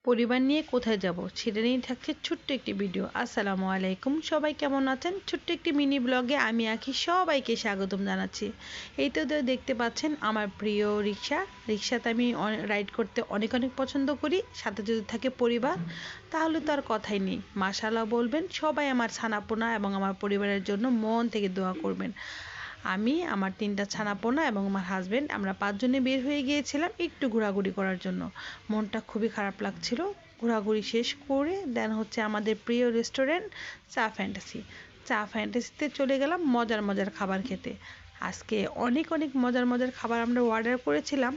পরিবার নিয়ে কোথায় যাব সেটা নিয়ে থাকছে ছোট্ট একটি ভিডিও। আসসালামু আলাইকুম, সবাই কেমন আছেন? ছোট্ট একটি মিনি ব্লগে আমি আঁকি সবাইকে স্বাগতম জানাচ্ছি। এই তো দেখতে পাচ্ছেন আমার প্রিয় রিক্সাতে আমি রাইড করতে অনেক অনেক পছন্দ করি। সাথে যদি থাকে পরিবার তাহলে তো আর কথাই নেই। মাশাআল্লাহ বলবেন, সবাই আমার ছানাপোনা এবং আমার পরিবারের জন্য মন থেকে দোয়া করবেন। আমি, আমার ৩টা ছানাপোনা এবং আমার হাজব্যান্ড আমরা ৫ জনে বের হয়ে গিয়েছিলাম একটু ঘোরাঘুরি করার জন্য। মনটা খুবই খারাপ লাগছিল। ঘোরাঘুরি শেষ করে দেন হচ্ছে আমাদের প্রিয় রেস্টুরেন্ট চা ফ্যান্টাসিতে চলে গেলাম মজার মজার খাবার খেতে। আজকে অনেক অনেক মজার মজার খাবার আমরা অর্ডার করেছিলাম।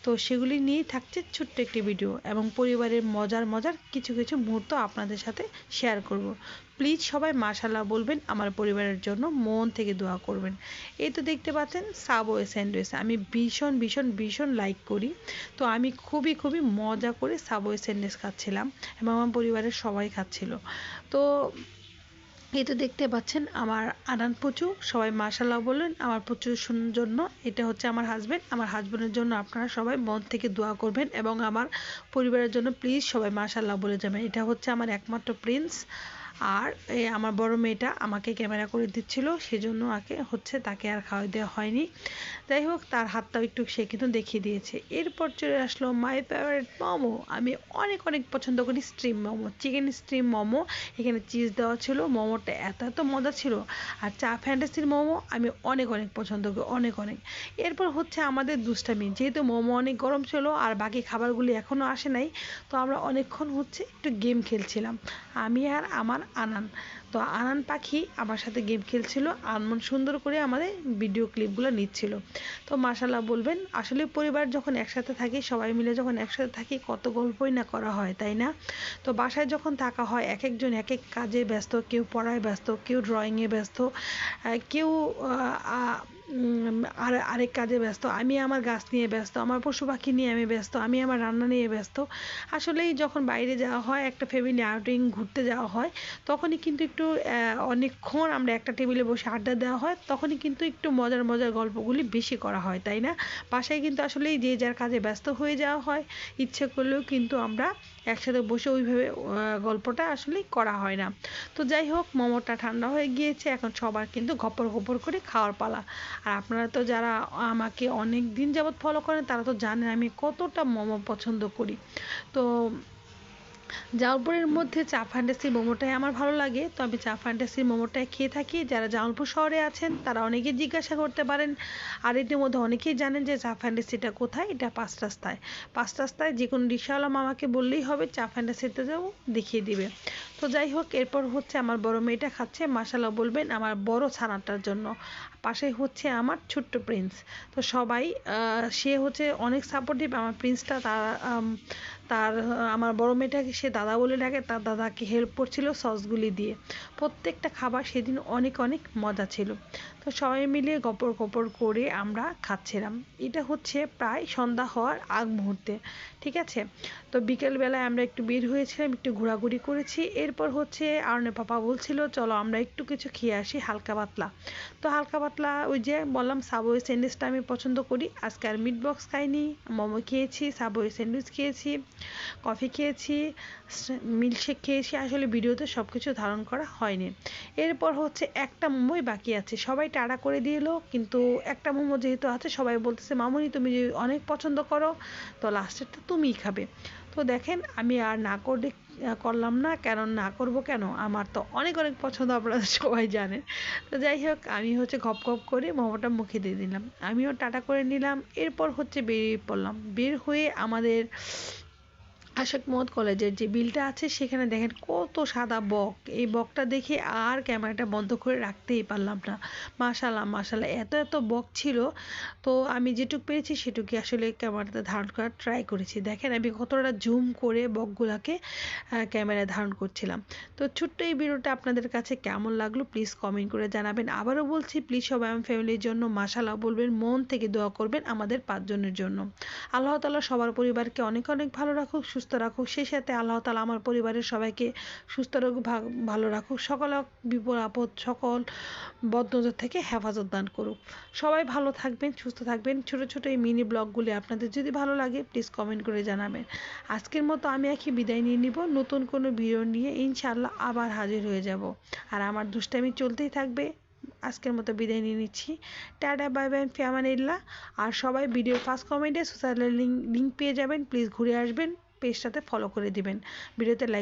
তো সেগুলি নিয়েই থাকছে ছোট্ট একটি ভিডিও এবং পরিবারের মজার মজার কিছু কিছু মুহূর্ত আপনাদের সাথে শেয়ার করব। প্লিজ সবাই মাশাআল্লাহ বলবেন, আমার পরিবারের জন্য মন থেকে দোয়া করবেন। এই তো দেখতে পাচ্ছেন সাবওয়ে স্যান্ডউইচ আমি ভীষণ ভীষণ ভীষণ লাইক করি। তো আমি খুবই খুবই মজা করে সাবওয়ে স্যান্ডউইচ খাচ্ছিলাম এবং আমার পরিবারের সবাই খাচ্ছিল। তো এই তো দেখতে পাচ্ছেন আমার আনান পুচু, সবাই মাশাআল্লাহ বললেন আমার পুচুর জন্য। এটা হচ্ছে আমার হাজব্যান্ড, আমার হাজব্যান্ডের জন্য আপনারা সবাই মন থেকে দোয়া করবেন এবং আমার পরিবারের জন্য প্লিজ সবাই মাশাআল্লাহ বলে যাবেন। এটা হচ্ছে আমার একমাত্র প্রিন্স। আর আমার বড় মেয়েটা আমাকে ক্যামেরা করে দিচ্ছিল, সেজন্য তাকে আর খাওয়াই দেওয়া হয়নি। যাই হোক, তার হাতটাও একটু সে কিন্তু দেখিয়ে দিয়েছে। এরপর চলে আসলো মাই ফেভারিট মোমো। আমি অনেক অনেক পছন্দ করি steam momo, chicken steam momo. এখানে চিজ দেওয়া ছিল, মোমোটা এত এত মজা ছিল। আর চা ফ্যান্টাসির মোমো আমি অনেক অনেক পছন্দ করি, অনেক অনেক। এরপর হচ্ছে আমাদের দুষ্টামি, যেহেতু মোমো অনেক গরম ছিল আর বাকি খাবারগুলি এখনও আসে নাই, তো আমরা অনেকক্ষণ একটু গেম খেলছিলাম আমি আর আমার আনান। তো আনান পাখি আমার সাথে গেম খেলছিল, আনমন সুন্দর করে আমাদের ভিডিও ক্লিপগুলো নিচ্ছিল। তো মাশাআল্লাহ বলবেন, আসলে পরিবার যখন একসাথে থাকি, সবাই মিলে যখন একসাথে থাকি কত গল্পই না করা হয়, তাই না? তো বাসায় যখন থাকা হয় এক একজন এক এক কাজে ব্যস্ত, কেউ পড়ায় ব্যস্ত, কেউ ড্রয়িংয়ে ব্যস্ত, কেউ আর আরেক কাজে ব্যস্ত। আমি আমার গাছ নিয়ে ব্যস্ত, আমার পশু পাখি নিয়ে আমি ব্যস্ত, আমি আমার রান্না নিয়ে ব্যস্ত। আসলেই যখন বাইরে যাওয়া হয়, একটা ফ্যামিলি আউটিং ঘুরতে যাওয়া হয়, তখনই কিন্তু একটু অনেকক্ষণ আমরা একটা টেবিলে বসে আড্ডা দেওয়া হয়, তখনই কিন্তু একটু মজার মজার গল্পগুলি বেশি করা হয়, তাই না? বাসায় কিন্তু আসলেই যে যার কাজে ব্যস্ত হয়ে যাওয়া হয়, ইচ্ছে করলেও কিন্তু আমরা একসাথে বসে ওইভাবে গল্পটা আসলেই করা হয় না। তো যাই হোক, মোমোটা ঠান্ডা হয়ে গিয়েছে, এখন সবার কিন্তু ঘপর ঘপর করে খাওয়ার পালা। আর আপনারা তো যারা আমাকে অনেক দিন যাবৎ ফলো করেন তারা তো জানেন আমি কতটা মোমো পছন্দ করি। তো জামালপুরের মধ্যে চা ফ্যান্টাসি মোমোটাই আমার ভালো লাগে। তো আমি চা ফ্যান্টাসির মোমোটাই খেয়ে থাকি। যারা জামালপুর শহরে আছেন তারা অনেকেই জিজ্ঞাসা করতে পারেন, আর ইতিমধ্যে অনেকেই জানেন যে চা ফ্যান্টাসিটা কোথায়। এটা ৫ রাস্তায়। ৫ রাস্তায় যে কোনো রিকশাওয়ালা মামাকে বললেই হবে চা ফ্যান্টাসিতে যাবো, দেখিয়ে দিবে। তো যাই হোক, এরপর হচ্ছে আমার বড় মেয়েটা খাচ্ছে, মাশাআল্লাহ বলবেন আমার বড় ছানাটার জন্য। পাশে হচ্ছে আমার ছোট্ট প্রিন্স। তো সবাই সে অনেক সাপোর্টিভ আমার প্রিন্সটা। তার আমার বড় মেয়েটাকে সে দাদা বলে ডাকে, তার দাদাকে হেল্প করছিল সসগুলি দিয়ে। প্রত্যেকটা খাবার সেদিন অনেক অনেক মজা ছিল। তো সবাই মিলে গপর গপর করে আমরা খাচ্ছিলাম। এটা হচ্ছে প্রায় সন্ধ্যা হওয়ার আগ মুহূর্তে, ঠিক আছে? তো বিকেলবেলায় আমরা একটু বের হয়েছিলাম, একটু ঘোরাঘুরি করেছি। এরপর আরনের পাপা বলছিল চলো আমরা একটু কিছু খেয়ে আসি হালকা পাতলা। তো হালকা পাতলা ওই যে বললাম সাবওয়ে স্যান্ডউইচটা আমি পছন্দ করি। আজকে আর মিট বক্স খাইনি, মোমো খেয়েছি, সাবওয়ে স্যান্ডউইচ খেয়েছি, কফি খেয়েছি, মিল্কশেক খেয়েছি। আসলে ভিডিওতে সব কিছু ধারণ করা হয়নি। এরপর একটা মোমোই বাকি আছে, সবাই টাড়া করে দিল, কিন্তু একটা মোমো যেহেতু আছে সবাই বলতেছে মামুনি তুমি যে অনেক পছন্দ করো, তো লাস্টেরটা তুমিই খাবে। তো দেখেন আমি আর না করে করলাম না, কারণ না করব কেন, আমার তো অনেক অনেক পছন্দ, আপনারা সবাই জানেন। তো যাই হোক, আমি ঘপ ঘপ করে মোমোটা মুখে দিয়ে দিলাম, আমিও টাটা করে নিলাম। এরপর বেরিয়ে পড়লাম। বের হয়ে আমাদের আশাক মোহাম্মদ কলেজের যে বিলটা আছে সেখানে দেখেন কত সাদা বক। এই বকটা দেখে আর ক্যামেরাটা বন্ধ করে রাখতেই পারলাম না। মাশাআল্লাহ মাশাআল্লাহ, এত এত বক ছিল। তো আমি যেটুকু পেরেছি সেটুকুই আসলে ক্যামেরাতে ধারণ করার ট্রাই করেছি। দেখেন আমি কতটা জুম করে বকগুলাকে ক্যামেরায় ধারণ করছিলাম। তো ছোট্ট এই ভিডিওটা আপনাদের কাছে কেমন লাগলো প্লিজ কমেন্ট করে জানাবেন। আবারও বলছি প্লিজ সবাই আমার ফ্যামিলির জন্য মাশাআল্লাহ বলবেন, মন থেকে দোয়া করবেন আমাদের ৫ জনের জন্য। আল্লাহ তাআলা সবার পরিবারকে অনেক অনেক ভালো রাখুক, সুস্থ সুস্থ রাখুক, সেই সাথে আল্লাহ তাআলা আমার পরিবারের সবাইকে সুস্থ রাখুক, ভালো রাখুক, সকল বিপদ আপদ সকল বদনজর থেকে হেফাজত দান করুক। সবাই ভালো থাকবেন, সুস্থ থাকবেন। ছোট ছোট এই মিনি ব্লগগুলি আপনাদের যদি ভালো লাগে প্লিজ কমেন্ট করে জানাবেন। আজকের মতো আমি আঁখি বিদায় নিয়ে নিব, নতুন কোনো ভিডিও নিয়ে ইনশাআল্লাহ আবার হাজির হয়ে যাব। আর আমার দুষ্টামি চলতেই থাকবে। আজকের মতো বিদায় নিয়ে নিচ্ছি। টাটা, বাই বাই, ফি আমানিল্লাহ। আর সবাই ভিডিওর ফার্স্ট কমেন্টে সোশ্যাল লিঙ্ক পেয়ে যাবেন, প্লিজ ঘুরে আসবেন, পেজটাতে ফলো করে দিবেন, ভিডিওতে লাইক